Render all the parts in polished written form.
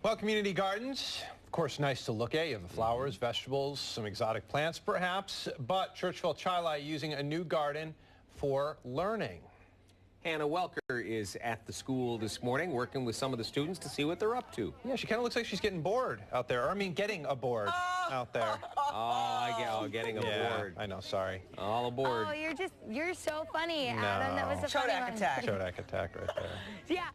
Well, community gardens, of course, nice to look at. You have the flowers, vegetables, some exotic plants perhaps, but Churchville-Chili using a new garden for learning. Hannah Welker is at the school this morning working with some of the students to see what they're up to. Yeah, she kind of looks like she's getting bored out there. Or, I mean, getting aboard out there. Getting Yeah, aboard. I know, sorry. All aboard. Oh, you're so funny, Adam. That was a funny one. Chodak attack right there. Yeah.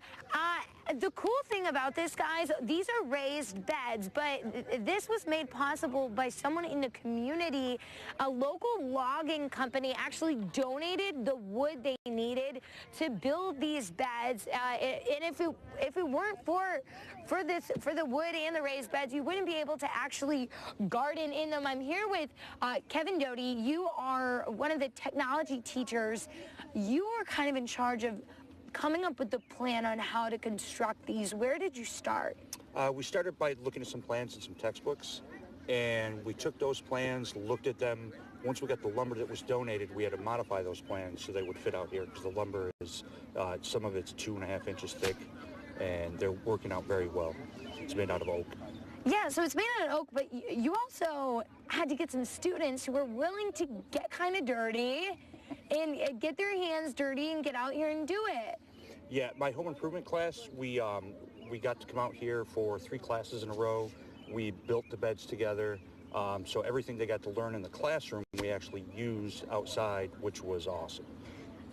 The cool thing about this, guys, these are raised beds, but this was made possible by someone in the community. A local logging company actually donated the wood they needed to build these beds. And if it weren't for the wood and the raised beds, you wouldn't be able to actually garden in them. I'm here with Kevin Doty. You are one of the technology teachers. You are kind of in charge of coming up with the plan on how to construct these. Where did you start? We started by looking at some plans and some textbooks, and we took those plans, looked at them. Once we got the lumber that was donated, we had to modify those plans so they would fit out here, because the lumber is, some of it's 2.5 inches thick, and they're working out very well. It's made out of oak. Yeah, so it's made out of oak, but you also had to get some students who were willing to get kind of dirty and get their hands dirty and get out here and do it. Yeah, my home improvement class, we got to come out here for 3 classes in a row. We built the beds together. So everything they got to learn in the classroom, we actually used outside, which was awesome.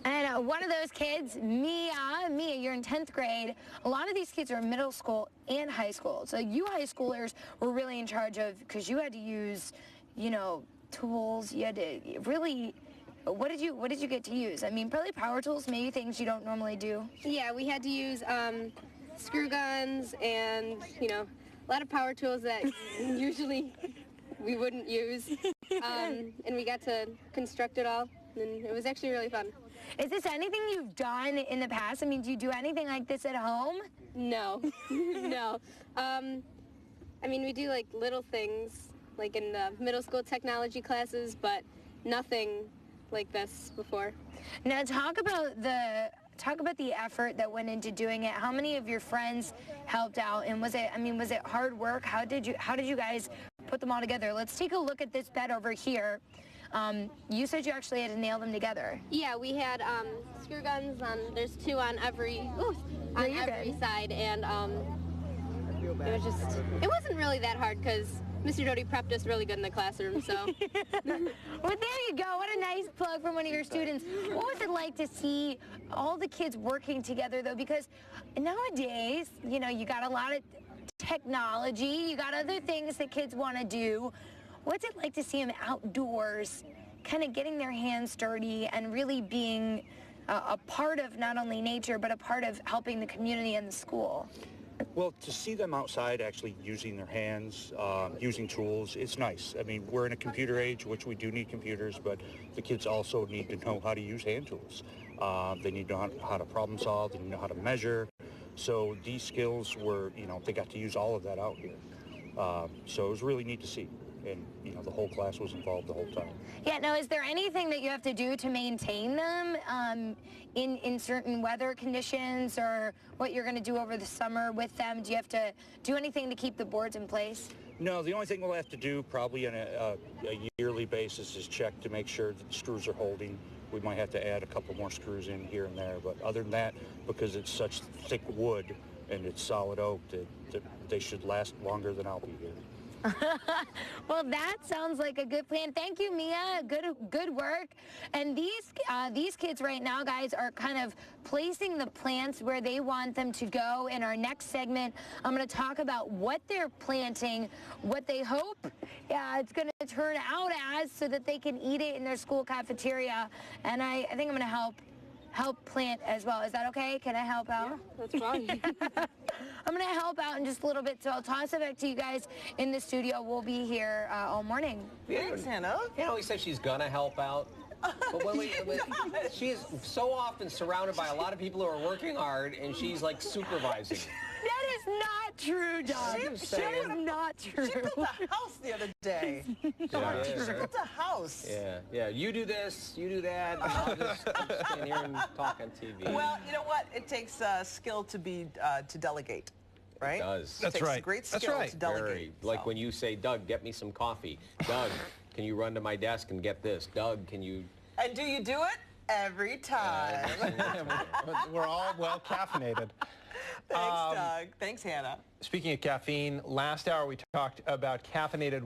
And one of those kids, Mia, you're in 10th grade. A lot of these kids are in middle school and high school. So you high schoolers were really in charge of, because you had to use, tools. You had to really, what did you get to use? I mean, probably power tools, maybe things you don't normally do. Yeah, we had to use screw guns and, a lot of power tools that usually we wouldn't use. And we got to construct it all, and it was actually really fun. Is this anything you've done in the past? I mean, do you do anything like this at home? No, no. I mean, we do like little things, like in the middle school technology classes, but nothing like this before. Now talk about the effort that went into doing it. How many of your friends helped out, and was it hard work? How did you guys put them all together? Let's take a look at this bed over here. You said you actually had to nail them together. Yeah, we had screw guns on. There's 2 on every side, and it wasn't really that hard because Mr. Doty prepped us really good in the classroom, so. Well, there you go. What a nice plug from one of your students. What was it like to see all the kids working together, though? Because nowadays, you got a lot of technology. You got other things that kids want to do. What's it like to see them outdoors, kind of getting their hands dirty and really being a part of not only nature, but a part of helping the community and the school? Well, to see them outside actually using their hands, using tools, it's nice. I mean, we're in a computer age, which we do need computers, but the kids also need to know how to use hand tools. They need to know how to problem solve, they need to know how to measure. So these skills were, they got to use all of that out here. So it was really neat to see. And, the whole class was involved the whole time. Yeah, now, is there anything that you have to do to maintain them in certain weather conditions, or what you're going to do over the summer with them? Do you have to do anything to keep the boards in place? No, the only thing we'll have to do probably on a yearly basis is check to make sure that the screws are holding. We might have to add a couple more screws in here and there, but other than that, because it's such thick wood and it's solid oak, that they should last longer than I'll be here. Well, that sounds like a good plan. Thank you, Mia. Good work. And these kids right now, guys, are kind of placing the plants where they want them to go. In our next segment, I'm going to talk about what they're planting, what they hope it's going to turn out as, so that they can eat it in their school cafeteria. And I think I'm going to help plant as well. Is that okay? Can I help out? Yeah, that's fine. I'm going to help out in just a little bit, so I'll toss it back to you guys in the studio. We'll be here all morning. Thanks, Hannah. He said she's gonna help out. But she's so often surrounded by a lot of people who are working hard, and she's like supervising. That is not true, Doug. That is not true. She built a house the other day. She built a house. Yeah. You do this, you do that. I'll just stand here and talk on TV. Well, you know what? It takes skill to delegate. right? It does. That's Takes right. great That's skill right. to delegate. Like so. when you say, Doug, get me some coffee. Doug, can you run to my desk and get this? Doug, can you... And do you do it? Every time. We're all well caffeinated. Thanks, Doug. Thanks, Hannah. Speaking of caffeine, last hour we talked about caffeinated